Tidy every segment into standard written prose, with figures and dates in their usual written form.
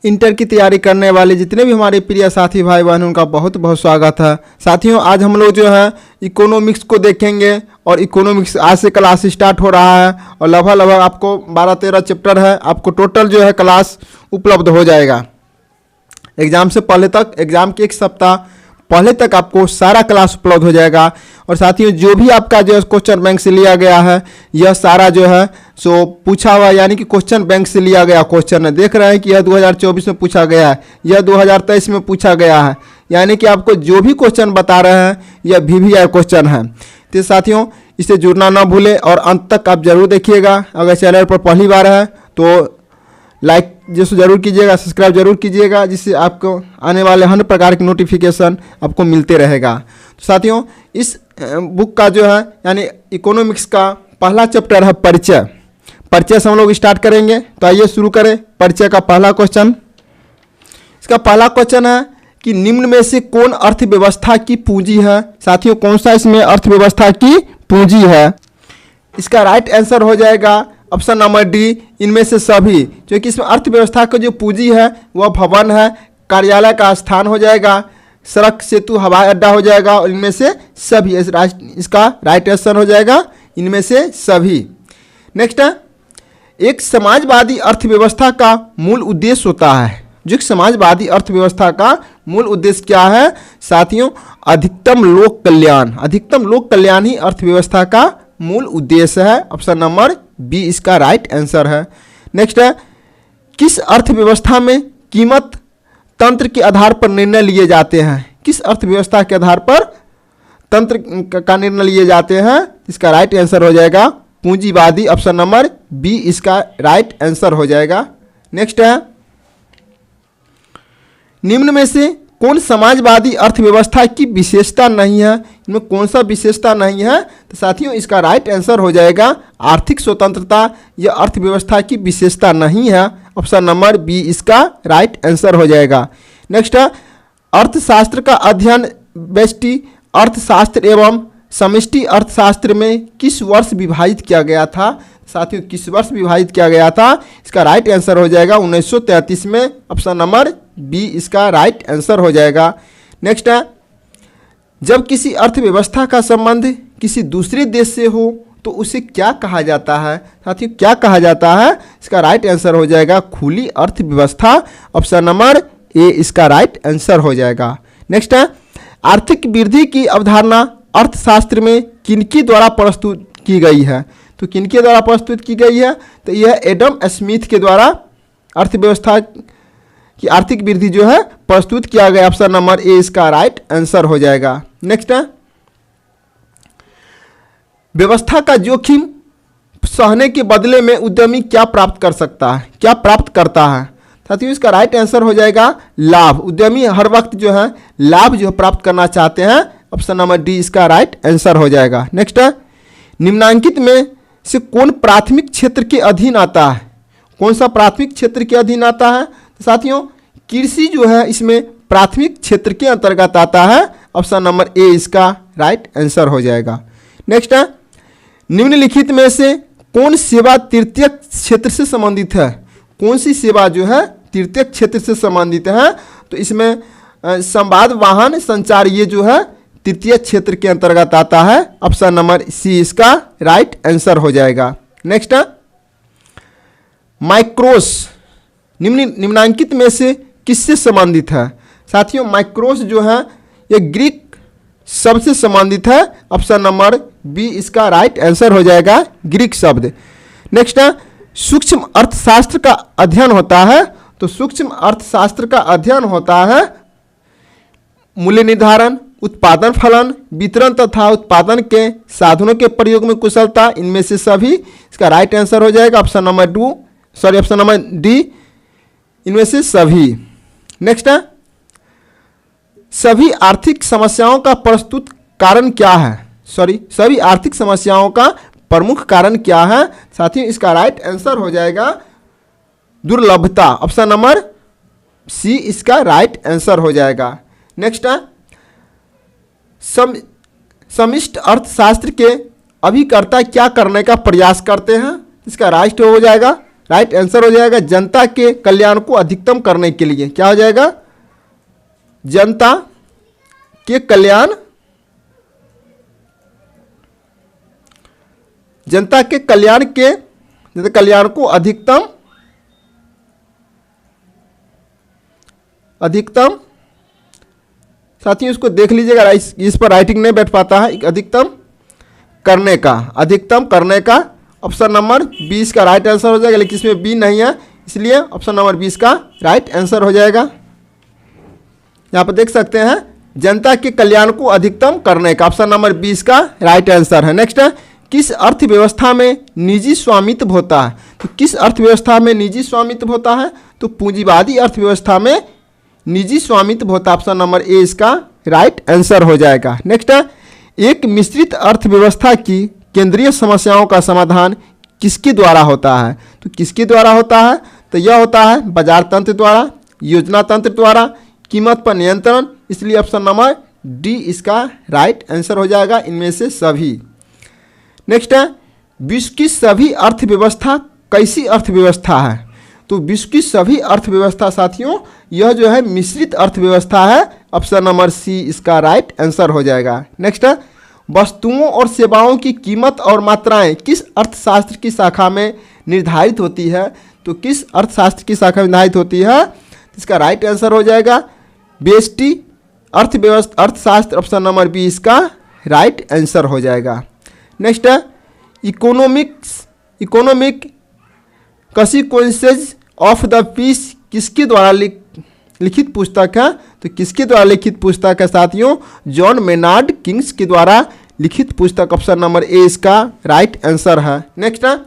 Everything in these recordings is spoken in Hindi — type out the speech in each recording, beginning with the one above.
इंटर की तैयारी करने वाले जितने भी हमारे प्रिय साथी भाई बहन उनका बहुत बहुत स्वागत है। साथियों, आज हम लोग जो है इकोनॉमिक्स को देखेंगे और इकोनॉमिक्स आज से क्लास स्टार्ट हो रहा है और लगभग आपको 12-13 चैप्टर है, आपको टोटल जो है क्लास उपलब्ध हो जाएगा। एग्ज़ाम से पहले तक, एग्ज़ाम के एक सप्ताह पहले तक आपको सारा क्लास उपलब्ध हो जाएगा। और साथियों, जो भी आपका जो है क्वेश्चन बैंक से लिया गया है, यह सारा जो है सो पूछा हुआ, यानी कि क्वेश्चन बैंक से लिया गया क्वेश्चन है। देख रहे हैं कि यह 2024 में पूछा गया है, यह 2023 में पूछा गया है, यानी कि आपको जो भी क्वेश्चन बता रहे हैं यह VVI क्वेश्चन है। तो साथियों, इसे जुड़ना ना भूलें और अंत तक आप जरूर देखिएगा। अगर चैनल पर पहली बार है तो लाइक जैसे ज़रूर कीजिएगा, सब्सक्राइब जरूर कीजिएगा, जिससे आपको आने वाले हर प्रकार की नोटिफिकेशन आपको मिलते रहेगा। तो साथियों, इस बुक का जो है यानी इकोनॉमिक्स का पहला चैप्टर है परिचय। परिचय से हम लोग स्टार्ट करेंगे। तो आइए शुरू करें। परिचय का पहला क्वेश्चन, इसका पहला क्वेश्चन है कि निम्न में से कौन अर्थव्यवस्था की पूंजी है। साथियों, कौन सा इसमें अर्थव्यवस्था की पूंजी है? इसका राइट आंसर हो जाएगा ऑप्शन नंबर डी, इनमें से सभी। क्योंकि इसमें अर्थव्यवस्था का जो पूंजी है वह भवन है, कार्यालय का स्थान हो जाएगा, सड़क सेतु हवाई अड्डा हो जाएगा और इनमें से सभी। इसका राइट आंसर हो जाएगा इनमें से सभी। नेक्स्ट है, एक समाजवादी अर्थव्यवस्था का मूल उद्देश्य होता है। जो एक समाजवादी अर्थव्यवस्था का मूल उद्देश्य क्या है? साथियों, अधिकतम लोक कल्याण। अधिकतम लोक कल्याण ही अर्थव्यवस्था का मूल उद्देश्य है। ऑप्शन नंबर बी इसका राइट आंसर है। नेक्स्ट है, किस अर्थव्यवस्था में कीमत तंत्र के आधार पर निर्णय लिए जाते हैं? किस अर्थव्यवस्था के आधार पर तंत्र का निर्णय लिए जाते हैं? इसका राइट आंसर हो जाएगा पूंजीवादी। ऑप्शन नंबर बी इसका राइट आंसर हो जाएगा। नेक्स्ट है, निम्न में से कौन समाजवादी अर्थव्यवस्था की विशेषता नहीं है? इनमें कौन सा विशेषता नहीं है? तो साथियों, इसका राइट आंसर हो जाएगा आर्थिक स्वतंत्रता। यह अर्थव्यवस्था की विशेषता नहीं है। ऑप्शन नंबर बी इसका राइट आंसर हो जाएगा। नेक्स्ट है, अर्थशास्त्र का अध्ययन व्यष्टि अर्थशास्त्र एवं समष्टि अर्थशास्त्र में किस वर्ष विभाजित किया गया था? साथियों, किस वर्ष विभाजित किया गया था? इसका राइट आंसर हो जाएगा 1933 में। ऑप्शन नंबर बी इसका राइट आंसर हो जाएगा। नेक्स्ट है, जब किसी अर्थव्यवस्था का संबंध किसी दूसरे देश से हो तो उसे क्या कहा जाता है? साथियों, क्या कहा जाता है? इसका राइट आंसर हो जाएगा खुली अर्थव्यवस्था। ऑप्शन नंबर ए इसका राइट आंसर हो जाएगा। नेक्स्ट है, आर्थिक वृद्धि की अवधारणा अर्थशास्त्र में किनके द्वारा प्रस्तुत की गई है? तो किनके द्वारा प्रस्तुत की गई है? तो यह एडम स्मिथ के द्वारा अर्थव्यवस्था की आर्थिक वृद्धि जो है प्रस्तुत किया गया। ऑप्शन नंबर ए इसका राइट आंसर हो जाएगा। नेक्स्ट है, व्यवस्था का जोखिम सहने के बदले में उद्यमी क्या प्राप्त कर सकता है? क्या प्राप्त करता है? साथियों, इसका राइट आंसर हो जाएगा लाभ। उद्यमी हर वक्त जो है लाभ जो प्राप्त करना चाहते हैं। ऑप्शन नंबर डी इसका राइट आंसर हो जाएगा। नेक्स्ट है, निम्नांकित में से कौन प्राथमिक क्षेत्र के अधीन आता है? कौन सा प्राथमिक क्षेत्र के अधीन आता है? तो साथियों, कृषि जो है इसमें प्राथमिक क्षेत्र के अंतर्गत आता है। ऑप्शन नंबर ए इसका राइट आंसर हो जाएगा। नेक्स्ट है, निम्नलिखित में से कौन सेवा तृतीय क्षेत्र से संबंधित है? कौन सी सेवा जो है तृतीय क्षेत्र से संबंधित है? तो इसमें संवाद वाहन संचार ये जो है तृतीय क्षेत्र के अंतर्गत आता है। ऑप्शन नंबर सी इसका राइट आंसर हो जाएगा। नेक्स्ट है, माइक्रोस निम्नांकित में से किससे संबंधित है? साथियों, माइक्रोस जो है ये ग्रीक शब्द से संबंधित है। ऑप्शन नंबर बी इसका राइट आंसर हो जाएगा ग्रीक शब्द। नेक्स्ट है, सूक्ष्म अर्थशास्त्र का अध्ययन होता है। तो सूक्ष्म अर्थशास्त्र का अध्ययन होता है मूल्य निर्धारण, उत्पादन फलन, वितरण तथा उत्पादन के साधनों के प्रयोग में कुशलता, इनमें से सभी। इसका राइट आंसर हो जाएगा ऑप्शन नंबर डी, इनमें से सभी। नेक्स्ट है, सभी आर्थिक समस्याओं का प्रस्तुत कारण क्या है? सभी आर्थिक समस्याओं का प्रमुख कारण क्या है? साथियों, इसका राइट आंसर हो जाएगा दुर्लभता। ऑप्शन नंबर सी इसका राइट आंसर हो जाएगा। नेक्स्ट है, समष्टि अर्थशास्त्र के अभिकर्ता क्या करने का प्रयास करते हैं? इसका राइट हो जाएगा राइट आंसर हो जाएगा जनता के कल्याण को अधिकतम करने के लिए। क्या हो जाएगा? जनता के कल्याण, जनता के कल्याण को अधिकतम साथियों इसको देख लीजिएगा, इस पर राइटिंग नहीं बैठ पाता है। अधिकतम करने का ऑप्शन नंबर 20 का राइट आंसर हो जाएगा, लेकिन इसमें बी नहीं है, इसलिए ऑप्शन नंबर 20 का राइट आंसर हो जाएगा। यहाँ पर देख सकते हैं जनता के कल्याण को अधिकतम करने का ऑप्शन नंबर 20 का राइट आंसर है। नेक्स्ट है, किस अर्थव्यवस्था में निजी स्वामित्व होता है? तो किस अर्थव्यवस्था में निजी स्वामित्व होता है? तो पूंजीवादी अर्थव्यवस्था में निजी स्वामित्व होता है, ऑप्शन नंबर ए इसका राइट आंसर हो जाएगा। नेक्स्ट है, एक मिश्रित अर्थव्यवस्था की केंद्रीय समस्याओं का समाधान किसके द्वारा होता है? तो किसके द्वारा होता है? तो यह होता है बाजार तंत्र द्वारा, योजना तंत्र द्वारा, कीमत पर नियंत्रण, इसलिए ऑप्शन नंबर डी इसका राइट आंसर हो जाएगा, इनमें से सभी। नेक्स्ट है, विश्व की सभी अर्थव्यवस्था कैसी अर्थव्यवस्था है? तो विश्व की सभी अर्थव्यवस्था साथियों यह जो है मिश्रित अर्थव्यवस्था है, ऑप्शन नंबर सी इसका राइट आंसर हो जाएगा। नेक्स्ट है, वस्तुओं और सेवाओं की कीमत और मात्राएं किस अर्थशास्त्र की शाखा में निर्धारित होती है? तो किस अर्थशास्त्र की शाखा में निर्धारित होती है? इसका राइट आंसर हो जाएगा व्यष्टि अर्थशास्त्र, ऑप्शन नंबर बी इसका राइट आंसर हो जाएगा। नेक्स्ट है, economic consequences of the peace किसके द्वारा लिखित पुस्तक है? तो किसके द्वारा लिखित पुस्तक है साथियों? जॉन मेनार्ड किंग्स के द्वारा लिखित पुस्तक, ऑप्शन नंबर ए इसका राइट आंसर है। नेक्स्ट है,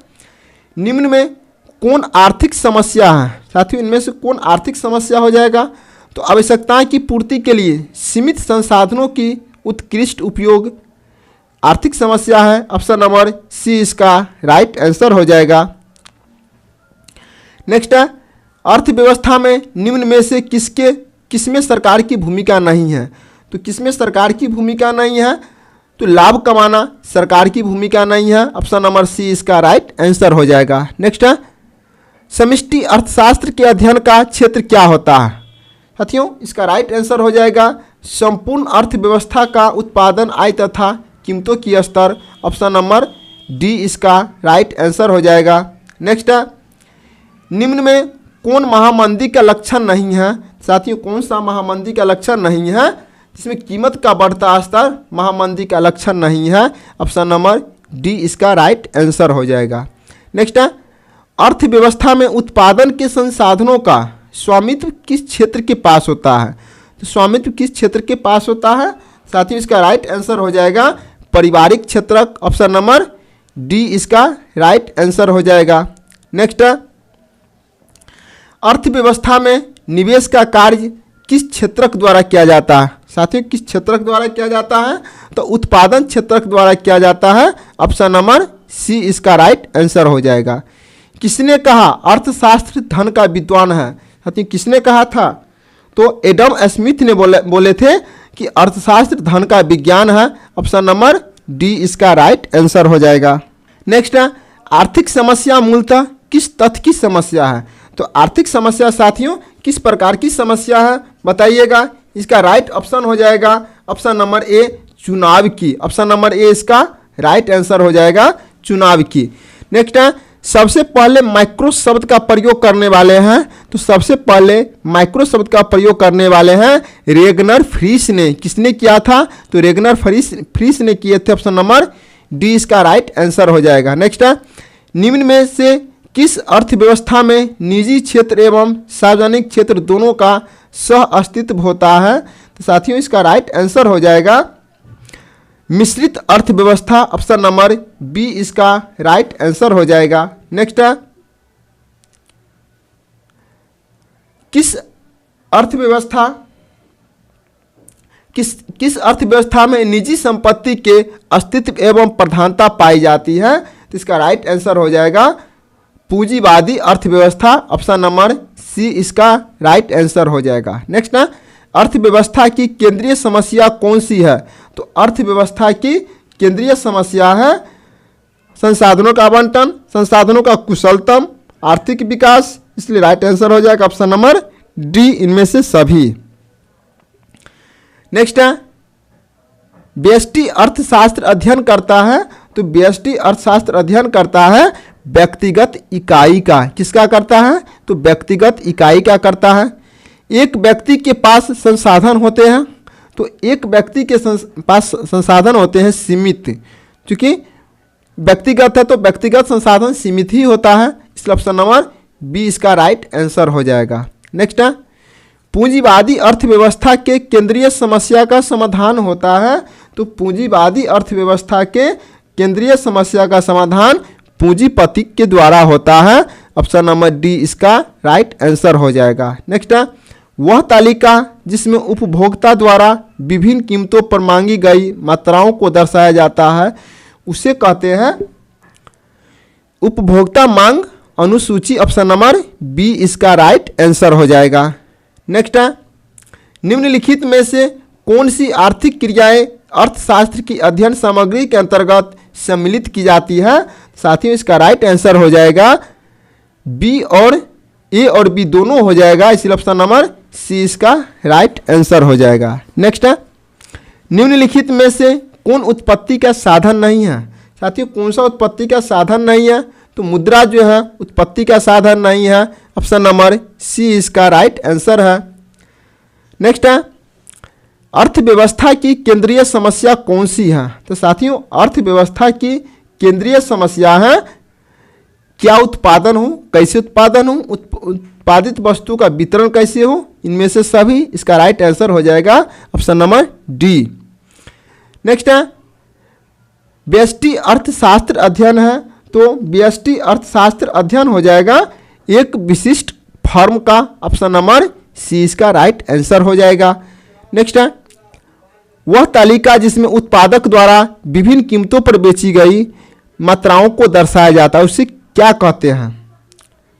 निम्न में कौन आर्थिक समस्या है? साथियों इनमें से कौन आर्थिक समस्या हो जाएगा? तो आवश्यकताएं की पूर्ति के लिए सीमित संसाधनों की उत्कृष्ट उपयोग आर्थिक समस्या है, ऑप्शन नंबर सी इसका राइट आंसर हो जाएगा। नेक्स्ट है, अर्थव्यवस्था में निम्न में से किसमें सरकार की भूमिका नहीं है? तो किसमें सरकार की भूमिका नहीं है? तो लाभ कमाना सरकार की भूमिका नहीं है, ऑप्शन नंबर सी इसका राइट आंसर हो जाएगा। नेक्स्ट है, समष्टि अर्थशास्त्र के अध्ययन का क्षेत्र क्या होता है? साथियों इसका राइट आंसर हो जाएगा संपूर्ण अर्थव्यवस्था का उत्पादन, आय तथा कीमतों की स्तर, ऑप्शन नंबर डी इसका राइट आंसर हो जाएगा। नेक्स्ट है, निम्न में कौन महामंदी का लक्षण नहीं है? साथियों कौन सा महामंदी का लक्षण नहीं है जिसमें कीमत का बढ़ता स्तर महामंदी का लक्षण नहीं है, ऑप्शन नंबर डी इसका राइट आंसर हो जाएगा। नेक्स्ट है, अर्थव्यवस्था में उत्पादन के संसाधनों का स्वामित्व किस क्षेत्र के पास होता है? तो स्वामित्व किस क्षेत्र के पास होता है? साथियों इसका राइट आंसर हो जाएगा पारिवारिक क्षेत्र, ऑप्शन नंबर डी इसका राइट आंसर हो जाएगा। नेक्स्ट है, अर्थव्यवस्था में निवेश का कार्य किस क्षेत्रक द्वारा किया जाता है? साथियों किस क्षेत्रक द्वारा किया जाता है? तो उत्पादन क्षेत्रक द्वारा किया जाता है, ऑप्शन नंबर सी इसका राइट आंसर हो जाएगा। किसने कहा अर्थशास्त्र धन का विद्वान है? साथियों किसने कहा था? तो एडम स्मिथ ने बोले थे कि अर्थशास्त्र धन का विज्ञान है, ऑप्शन नंबर डी इसका राइट आंसर हो जाएगा। नेक्स्ट है, आर्थिक समस्या मूलतः किस तथ्य की समस्या है? तो आर्थिक समस्या साथियों किस प्रकार की समस्या है बताइएगा? इसका राइट ऑप्शन हो जाएगा ऑप्शन नंबर ए चुनाव की, ऑप्शन नंबर ए इसका राइट आंसर हो जाएगा चुनाव की। नेक्स्ट है, सबसे पहले माइक्रो शब्द का प्रयोग करने वाले हैं? तो सबसे पहले माइक्रो शब्द का प्रयोग करने वाले हैं रेगनर फ्रीस ने। किसने किया था? तो रेगनर फ्रीस ने किए थे, ऑप्शन नंबर डी इसका राइट आंसर हो जाएगा। नेक्स्ट है, निम्न में से किस अर्थव्यवस्था में निजी क्षेत्र एवं सार्वजनिक क्षेत्र दोनों का सह अस्तित्व होता है? तो साथियों इसका राइट आंसर हो जाएगा मिश्रित अर्थव्यवस्था, ऑप्शन नंबर बी इसका राइट आंसर हो जाएगा। नेक्स्ट है, किस अर्थव्यवस्था में निजी संपत्ति के अस्तित्व एवं प्रधानता पाई जाती है? तो इसका राइट आंसर हो जाएगा पूंजीवादी अर्थव्यवस्था, ऑप्शन नंबर सी इसका राइट आंसर हो जाएगा। नेक्स्ट है, अर्थव्यवस्था की केंद्रीय समस्या कौन सी है? तो अर्थव्यवस्था की केंद्रीय समस्या है संसाधनों का आवंटन, संसाधनों का कुशलतम, आर्थिक विकास, इसलिए राइट आंसर हो जाएगा ऑप्शन नंबर डी, इनमें से सभी। नेक्स्ट है व्यष्टि अर्थशास्त्र अध्ययन करता है, तो व्यष्टि अर्थशास्त्र अध्ययन करता है व्यक्तिगत इकाई का। किसका करता है? तो व्यक्तिगत इकाई का करता है। एक व्यक्ति के पास संसाधन होते हैं, तो एक व्यक्ति के पास संसाधन होते हैं सीमित, क्योंकि व्यक्तिगत है तो व्यक्तिगत संसाधन सीमित ही होता है, इसलिए ऑप्शन नंबर बी इसका राइट आंसर हो जाएगा। नेक्स्ट है पूंजीवादी अर्थव्यवस्था के केंद्रीय समस्या का समाधान होता है, तो पूंजीवादी अर्थव्यवस्था के केंद्रीय समस्या का समाधान पूंजीपति के द्वारा होता है, ऑप्शन नंबर डी इसका राइट आंसर हो जाएगा। नेक्स्ट है वह तालिका जिसमें उपभोक्ता द्वारा विभिन्न कीमतों पर मांगी गई मात्राओं को दर्शाया जाता है, उसे कहते हैं उपभोक्ता मांग अनुसूची, ऑप्शन नंबर बी इसका राइट आंसर हो जाएगा। नेक्स्ट है निम्नलिखित में से कौन सी आर्थिक क्रियाएं अर्थशास्त्र की अध्ययन सामग्री के अंतर्गत सम्मिलित की जाती है? साथियों इसका राइट आंसर हो जाएगा बी, और ए और बी दोनों हो जाएगा, इसलिए ऑप्शन नंबर सी इसका राइट आंसर हो जाएगा। नेक्स्ट है निम्नलिखित में से कौन उत्पत्ति का साधन नहीं है? साथियों कौन सा उत्पत्ति का साधन नहीं है? तो मुद्रा जो है उत्पत्ति का साधन नहीं है, ऑप्शन नंबर सी इसका राइट आंसर है। नेक्स्ट है अर्थव्यवस्था की केंद्रीय समस्या कौन सी है? तो साथियों अर्थव्यवस्था की केंद्रीय समस्या है क्या उत्पादन हो, कैसे उत्पादन हो, उत्पादित वस्तु का वितरण कैसे हो, इनमें से सभी, इसका राइट आंसर हो जाएगा ऑप्शन नंबर डी। नेक्स्ट है व्यष्टि अर्थशास्त्र अध्ययन है, तो व्यष्टि अर्थशास्त्र अध्ययन हो जाएगा एक विशिष्ट फर्म का, ऑप्शन नंबर सी इसका राइट आंसर हो जाएगा। नेक्स्ट है वह तालिका जिसमें उत्पादक द्वारा विभिन्न कीमतों पर बेची गई मात्राओं को दर्शाया जाता है, उसे क्या कहते हैं?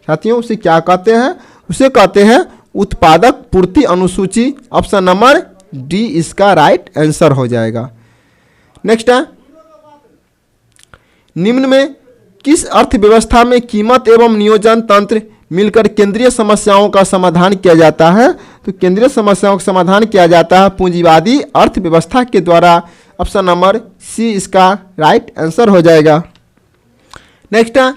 साथियों उसे क्या कहते हैं? उसे कहते हैं उत्पादक पूर्ति अनुसूची, ऑप्शन नंबर डी इसका राइट आंसर हो जाएगा। नेक्स्ट है निम्न में किस अर्थव्यवस्था में कीमत एवं नियोजन तंत्र मिलकर केंद्रीय समस्याओं का समाधान किया जाता है? तो केंद्रीय समस्याओं का समाधान किया जाता है पूंजीवादी अर्थव्यवस्था के द्वारा, ऑप्शन नंबर सी इसका राइट आंसर हो जाएगा। नेक्स्ट है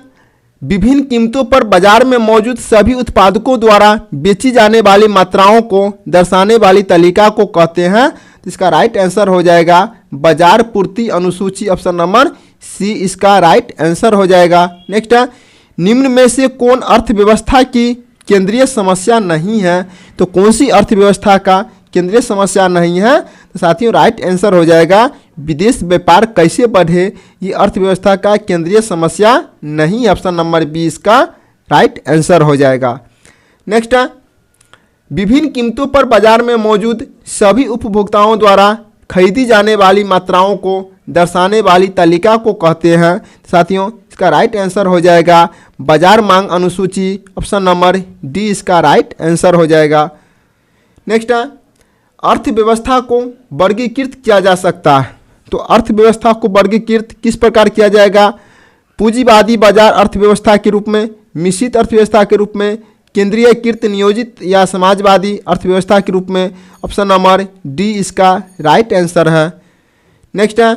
विभिन्न कीमतों पर बाजार में मौजूद सभी उत्पादकों द्वारा बेची जाने वाली मात्राओं को दर्शाने वाली तालिका को कहते हैं, तो इसका राइट आंसर हो जाएगा बाजार पूर्ति अनुसूची, ऑप्शन नंबर सी इसका राइट आंसर हो जाएगा। नेक्स्ट है निम्न में से कौन अर्थव्यवस्था की केंद्रीय समस्या नहीं है? तो कौन सी अर्थव्यवस्था का केंद्रीय समस्या नहीं है? तो साथियों राइट आंसर हो जाएगा विदेश व्यापार कैसे बढ़े, ये अर्थव्यवस्था का केंद्रीय समस्या नहीं, ऑप्शन नंबर बी इसका राइट आंसर हो जाएगा। नेक्स्ट है विभिन्न कीमतों पर बाजार में मौजूद सभी उपभोक्ताओं द्वारा खरीदी जाने वाली मात्राओं को दर्शाने वाली तालिका को कहते हैं, साथियों इसका राइट आंसर हो जाएगा बाजार मांग अनुसूची, ऑप्शन नंबर डी इसका राइट आंसर हो जाएगा। नेक्स्ट है अर्थव्यवस्था को वर्गीकृत किया जा सकता है, तो अर्थव्यवस्था को वर्गीकृत किस प्रकार किया जाएगा? पूंजीवादी बाजार अर्थव्यवस्था के रूप में, मिश्रित अर्थव्यवस्था के रूप में, केंद्रीयकृत नियोजित या समाजवादी अर्थव्यवस्था के रूप में, ऑप्शन नंबर डी इसका राइट आंसर है। नेक्स्ट है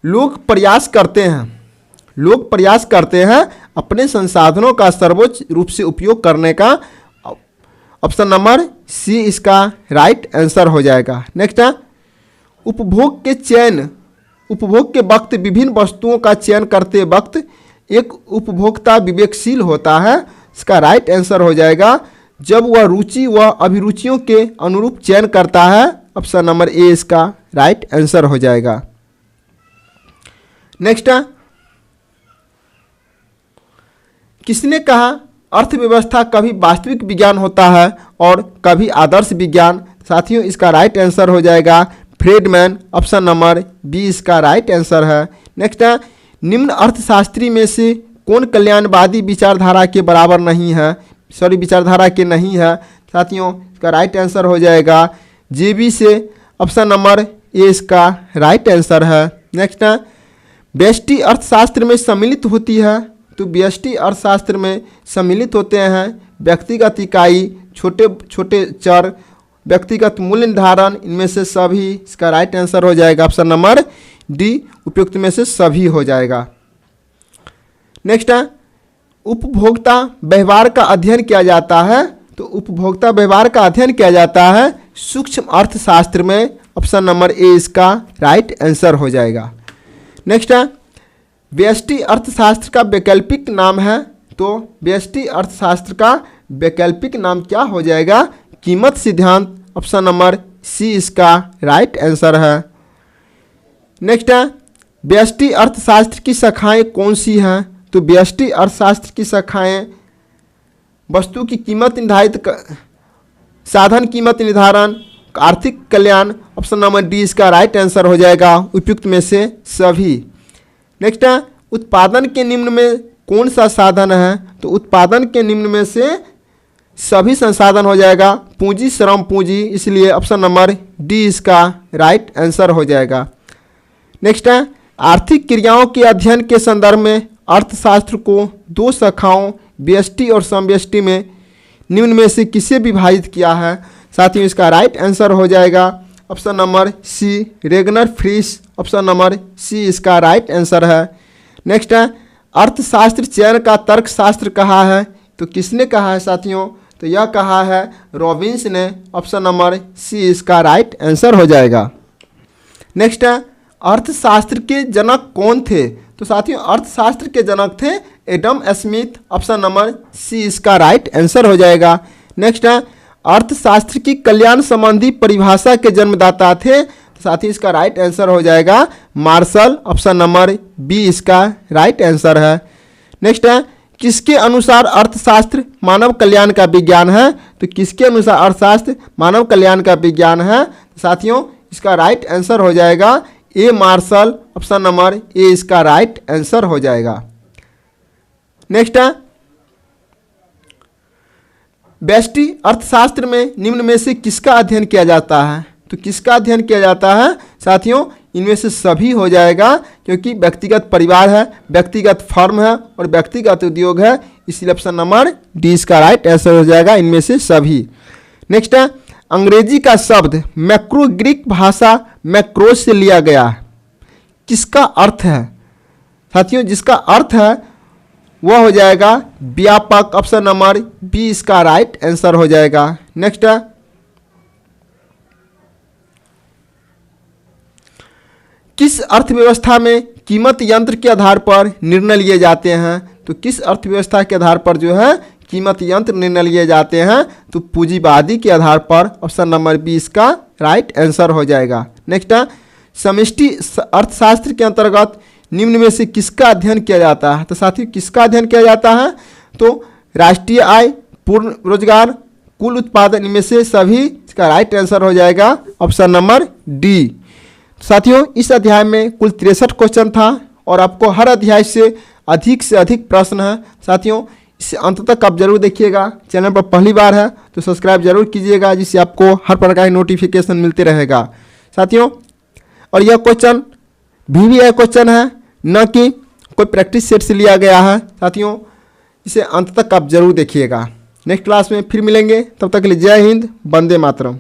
लोग प्रयास करते हैं अपने संसाधनों का सर्वोच्च रूप से उपयोग करने का, ऑप्शन नंबर सी इसका राइट आंसर हो जाएगा। नेक्स्ट है उपभोग के वक्त विभिन्न वस्तुओं का चयन करते वक्त एक उपभोक्ता विवेकशील होता है, इसका राइट आंसर हो जाएगा जब वह रुचि व अभिरुचियों के अनुरूप चयन करता है, ऑप्शन नंबर ए इसका राइट आंसर हो जाएगा। नेक्स्ट है किसने कहा अर्थव्यवस्था कभी वास्तविक विज्ञान होता है और कभी आदर्श विज्ञान? साथियों इसका राइट आंसर हो जाएगा फ्रेडमैन, ऑप्शन नंबर बी इसका राइट आंसर है। नेक्स्ट है निम्न अर्थशास्त्री में से कौन कल्याणवादी विचारधारा के बराबर नहीं है, विचारधारा के नहीं है? साथियों इसका राइट आंसर हो जाएगा जेबी से, ऑप्शन नंबर ए इसका राइट आंसर है। नेक्स्ट है व्यष्टि अर्थशास्त्र में सम्मिलित होती है तो व्यष्टि अर्थशास्त्र में सम्मिलित होते हैं व्यक्तिगत इकाई, छोटे छोटे चर, व्यक्तिगत मूल्य निर्धारण, इनमें से सभी। इसका राइट आंसर हो जाएगा ऑप्शन नंबर डी, उपयुक्त में से सभी हो जाएगा। नेक्स्ट है उपभोक्ता व्यवहार का अध्ययन किया जाता है, तो उपभोक्ता व्यवहार का अध्ययन किया जाता है सूक्ष्म अर्थशास्त्र में, ऑप्शन नंबर ए इसका राइट आंसर हो जाएगा। नेक्स्ट है व्यष्टि अर्थशास्त्र का वैकल्पिक नाम है, तो व्यष्टि अर्थशास्त्र का वैकल्पिक नाम क्या हो जाएगा, कीमत सिद्धांत, ऑप्शन नंबर सी इसका राइट आंसर है। नेक्स्ट है व्यष्टि अर्थशास्त्र की शाखाएं कौन सी हैं, तो व्यष्टि अर्थशास्त्र की शाखाएं वस्तु की कीमत निर्धारित, साधन कीमत निर्धारण, आर्थिक कल्याण, ऑप्शन नंबर डी इसका राइट आंसर हो जाएगा उपयुक्त में से सभी। नेक्स्ट है उत्पादन के निम्न में कौन सा साधन है, तो उत्पादन के निम्न में से सभी संसाधन हो जाएगा पूंजी, श्रम पूंजी, इसलिए ऑप्शन नंबर डी इसका राइट आंसर हो जाएगा। नेक्स्ट है आर्थिक क्रियाओं के अध्ययन के संदर्भ में अर्थशास्त्र को दो शाखाओं व्यष्टि और समव्यष्टि में निम्न में से किसे विभाजित किया है, साथियों इसका राइट आंसर हो जाएगा ऑप्शन नंबर सी, रेगनर फ्रीस, ऑप्शन नंबर सी इसका राइट आंसर है। नेक्स्ट है अर्थशास्त्र चयन का तर्कशास्त्र कहा है, तो किसने कहा है साथियों, तो यह कहा है रॉबिन्स ने, ऑप्शन नंबर सी इसका राइट आंसर हो जाएगा। नेक्स्ट है अर्थशास्त्र के जनक कौन थे, तो साथियों अर्थशास्त्र के जनक थे Adam Smith, option number C इसका राइट आंसर हो जाएगा। नेक्स्ट है अर्थशास्त्र की कल्याण संबंधी परिभाषा के जन्मदाता थे, तो साथियों इसका राइट आंसर हो जाएगा मार्शल, ऑप्शन नंबर बी इसका राइट आंसर है। नेक्स्ट है किसके अनुसार अर्थशास्त्र मानव कल्याण का विज्ञान है, तो किसके अनुसार अर्थशास्त्र मानव कल्याण का विज्ञान है, साथियों इसका राइट आंसर हो जाएगा ए मार्शल, ऑप्शन नंबर ए इसका राइट आंसर हो जाएगा। नेक्स्ट है व्यष्टि अर्थशास्त्र में निम्न में से किसका अध्ययन किया जाता है, तो किसका अध्ययन किया जाता है साथियों, इनमें से सभी हो जाएगा क्योंकि व्यक्तिगत परिवार है, व्यक्तिगत फर्म है और व्यक्तिगत उद्योग है, इसलिए ऑप्शन नंबर डी इसका राइट आंसर हो जाएगा इनमें से सभी। नेक्स्ट है अंग्रेजी का शब्द मैक्रो ग्रीक भाषा मैक्रोस से लिया गया है, किसका अर्थ है साथियों, जिसका अर्थ है वह हो जाएगा व्यापक, ऑप्शन नंबर बी इसका राइट आंसर हो जाएगा। नेक्स्ट है किस अर्थव्यवस्था में कीमत यंत्र के आधार पर निर्णय लिए जाते हैं, तो किस अर्थव्यवस्था के आधार पर जो है कीमत यंत्र निर्णय लिए जाते हैं, तो पूंजीवादी के आधार पर, ऑप्शन नंबर बी इसका राइट आंसर हो जाएगा। नेक्स्ट है समष्टि अर्थशास्त्र के अंतर्गत निम्न में से किसका अध्ययन किया जाता है, तो साथियों किसका अध्ययन किया जाता है, तो राष्ट्रीय आय, पूर्ण रोजगार, कुल उत्पादन, इनमें से सभी, इसका राइट आंसर हो जाएगा ऑप्शन नंबर डी। साथियों इस अध्याय में कुल 63 क्वेश्चन था और आपको हर अध्याय से अधिक प्रश्न है। साथियों इसे अंत तक आप जरूर देखिएगा, चैनल पर पहली बार है तो सब्सक्राइब जरूर कीजिएगा जिससे आपको हर प्रकार की नोटिफिकेशन मिलते रहेगा साथियों। और यह क्वेश्चन VVI क्वेश्चन है, न कि कोई प्रैक्टिस सेट से लिया गया है साथियों, इसे अंत तक आप जरूर देखिएगा। नेक्स्ट क्लास में फिर मिलेंगे, तब तक के लिए जय हिंद, वंदे मातरम।